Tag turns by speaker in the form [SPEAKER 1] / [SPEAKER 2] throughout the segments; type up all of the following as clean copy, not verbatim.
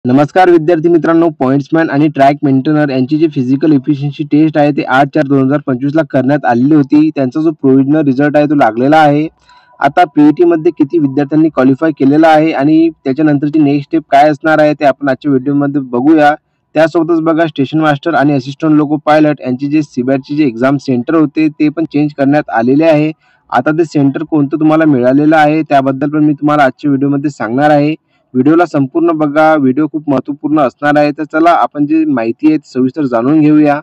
[SPEAKER 1] नमस्कार विद्यार्थी मित्रांनो, पॉइंट्समॅन आणि ट्रॅक मेंटेनर यांची जी फिजिकल एफिशियन्सी टेस्ट आहे ते 8/4/2025 ला करण्यात आलेली होती. त्यांचा जो प्रोव्हिजनल रिझल्ट आहे तो लागलेला आहे. आता पीईटी मध्ये किती विद्यार्थ्यांनी क्वालिफाय केलेला आहे आणि त्याच्यानंतरची नेक्स्ट स्टेप काय असणार आहे ते आपण आजच्या व्हिडिओमध्ये बघूया. त्यासोबतच बघा, स्टेशन मास्टर आणि असिस्टंट लोको पायलट यांची जे सीबॅटची जे एक्झाम सेंटर होते ते पण चेंज करण्यात आलेले आहे. आता ते सेंटर कोणतं तुम्हाला मिळालेलं आहे त्याबद्दल पण मी तुम्हाला आजच्या व्हिडिओमध्ये सांगणार आहे. व्हिडिओला संपूर्ण बघा, व्हिडिओ खूप महत्त्वपूर्ण असणार आहे. तर चला आपण जी माहिती आहे सविस्तर जाणून घेऊया.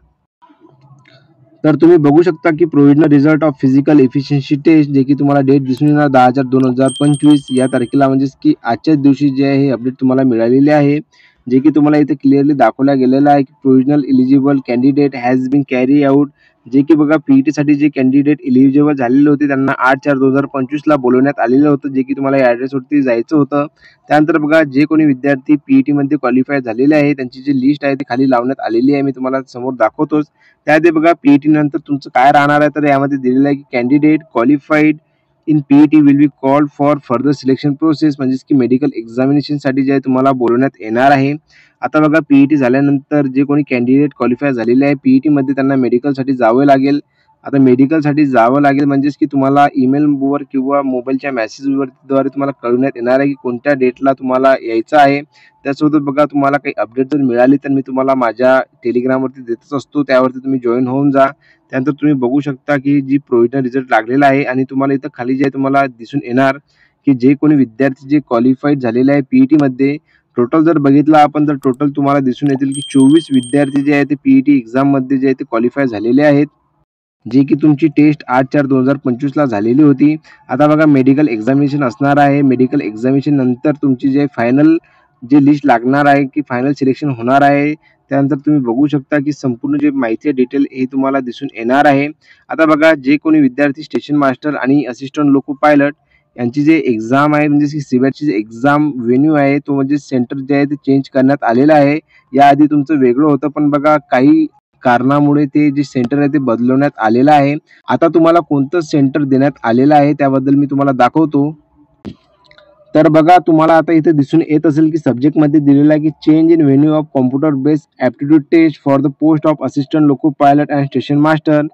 [SPEAKER 1] तर तुम्ही बघू शकता की provisional result of physical efficiency test, जे की तुम्हाला डेट दिसून येणार 10/4/2025 या तारखेला, म्हणजेच की आजच्याच दिवशी जे आहे हे अपडेट तुम्हाला मिळालेले आहे. जे की तुम्हाला इथे क्लिअरली दाखवला गेलेला आहे की provisional eligible candidate has been carry out. जे की बघा, पीईटी साठी जे कॅन्डिडेट एलिजिबल झालेले होते त्यांना 8/4/2025 ला बोलवण्यात आलेलं होतं, जे की तुम्हाला या ॲड्रेसवरती जायचं होतं. त्यानंतर बघा, जे कोणी विद्यार्थी पीईटी मध्ये क्वालिफाय झालेले आहे त्यांची जी लिस्ट आहे ती खाली लावण्यात आलेली आहे. मी तुम्हाला समोर दाखवतोच. त्यामध्ये बघा, पीईटी नंतर तुमचं काय राहणार आहे, तर यामध्ये दिलेलं आहे की candidate qualified in PET will be called for further selection process, म्हणजेच की मेडिकल एक्झामिनेशनसाठी जे आहे तुम्हाला बोलवण्यात येणार आहे. आता बघा, पीईटी झाल्यानंतर जे कोणी कॅन्डिडेट क्वालिफाय झालेले आहे पीईटी मध्ये त्यांना मेडिकलसाठी जावं लागेल. आता मेडिकलसाठी जावं लागेल म्हणजेच की तुम्हाला ईमेलवर किंवा मोबाईलच्या मेसेजद्वारे तुम्हाला कळवण्यात येणार आहे की कोणत्या डेटला तुम्हाला यायचं आहे. त्यासोबत बघा, तुम्हाला काही अपडेट जर मिळाली तर मी तुम्हाला माझ्या टेलिग्रामवरती देतच असतो, त्यावरती तुम्ही जॉईन होऊन जा. त्यानंतर तुम्ही बघू शकता की जी प्रोव्हिजनल रिझल्ट लागलेला आहे आणि तुम्हाला इथं खाली जे आहे तुम्हाला दिसून येणार की जे कोणी विद्यार्थी जे क्वालिफाईड झालेले आहे पीईटी मध्ये, टोटल जर बघितलं आपण तर टोटल तुम्हाला दिसून येतील की 24 विद्यार्थी जे आहेत ते पीईटी एक्झाम मध्ये जे आहे ते क्वालिफाय झालेले आहेत, जे की तुमची टेस्ट 8/4/2025 ला झालेली होती. आता बघा, मेडिकल एक्झामिनेशन असणार आहे. मेडिकल एक्झामिनेशन नंतर तुमची जे फायनल जे लिस्ट लागणार आहे की फायनल सिलेक्शन होणार आहे. त्यानंतर तुम्ही बघू शकता की संपूर्ण जे माहिती आहे डिटेल हे तुम्हाला दिसून येणार आहे. आता बघा, जे कोणी विद्यार्थी स्टेशन मास्टर आणि असिस्टंट लोको पायलट यांची जे एक्झाम आहे, म्हणजे की सीबॅटची जे एक्झाम व्हेन्यू आहे तो म्हणजे सेंटर जे आहे ते चेंज करण्यात आलेलं आहे. याआधी तुमचं वेगळं होतं, पण बघा काही कारणामुळे ते जे सेंटर आहे ते बदलवण्यात आलेलं आहे. आता तुम्हाला कोणतं सेंटर देण्यात आलेलं आहे त्याबद्दल मी तुम्हाला दाखवतो. तर बघा, तुम्हाला आता इथे दिसून येत असेल की सब्जेक्टमध्ये दिलेलं आहे की change in venue of computer based aptitude test for the post of assistant loco pilot and station master.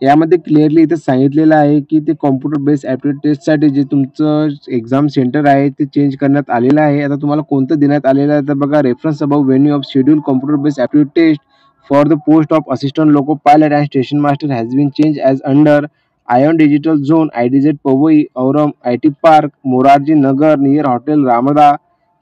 [SPEAKER 1] यामध्ये क्लिअरली इथे सांगितलेलं आहे की ते कॉम्प्युटर बेस्ड ॲप्टिट्यूड टेस्टसाठी जे तुमचं एक्झाम सेंटर आहे ते चेंज करण्यात आलेलं आहे. आता तुम्हाला कोणतं देण्यात आलेलं आहे, तर बघा, reference about venue of schedule computer based aptitude test for the post of assistant loco pilot and station master has been change as under iON digital zone IDZ Powai Aurum IT park Morarji Nagar near hotel Ramada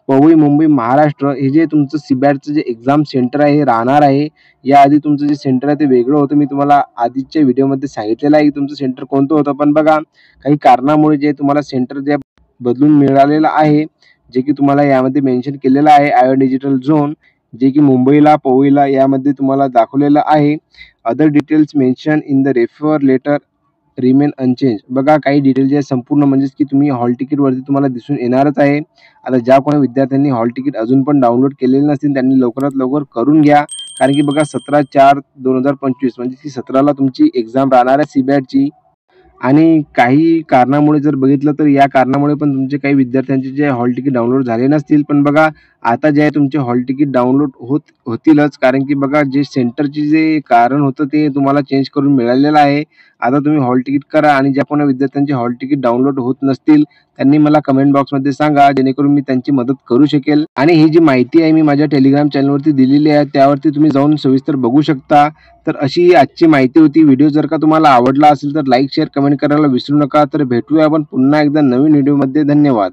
[SPEAKER 1] Powai Mumbai Maharashtra. हे जे तुमचं सीबॅटचं जे exam centre आहे हे राहणार आहे. याआधी तुमचं जे सेंटर आहे ते वेगळं होतं. मी तुम्हाला आधीच्या व्हिडिओमध्ये सांगितलेलं आहे की तुमचं सेंटर कोणतं होतं, पण बघा काही कारणामुळे जे तुम्हाला सेंटर जे बदलून मिळालेलं आहे, जे की तुम्हाला यामध्ये मेन्शन केलेलं आहे आयॉन डिजिटल झोन, जे की मुंबईला पवईला यामध्ये तुम्हाला दाखवलेलं आहे. Other details mention in the refer letter remain unchanged. बघा, काही डिटेल जे आहे संपूर्ण म्हणजेच की तुम्ही हॉल तिकीटवरती तुम्हाला दिसून येणारच आहे. आता ज्या कोणी विद्यार्थ्यांनी हॉल तिकीट अजून पण डाउनलोड केलेले नसतील त्यांनी लवकरात लवकर करून घ्या, कारण की बघा 17/4/2025 म्हणजे की 17ला तुमची एक्झाम राहणार आहे सीबॅटची. आणि काही कारणामुळे जर बघितलं तर या कारणामुळे पण तुमचे काही विद्यार्थ्यांचे जे हॉल तिकीट डाउनलोड झाले नसतील, पण बघा आता जे आहे तुमचे हॉल तिकीट डाउनलोड होतीलच, कारण की बघा जे सेंटरचे जे कारण होतं ते तुम्हाला चेंज करून मिळालेलं आहे. आता तुम्ही हॉल तिकीट करा आणि ज्या कोणी विद्यार्थ्यांचे हॉल तिकीट डाउनलोड होत नसतील त्यांनी मला कमेंट बॉक्समध्ये सांगा, जेणेकरून मी त्यांची मदत करू शकेल. आणि ही जी माहिती आहे मी माझ्या टेलिग्राम चॅनलवरती दिलेली आहे, त्यावरती तुम्ही जाऊन सविस्तर बघू शकता. तर अशी ही आजची माहिती होती. व्हिडिओ जर का तुम्हाला आवडला असेल तर लाईक शेअर कमेंट करायला विसरू नका. तर भेटूया आपण पुन्हा एकदा नवीन व्हिडिओमध्ये. धन्यवाद.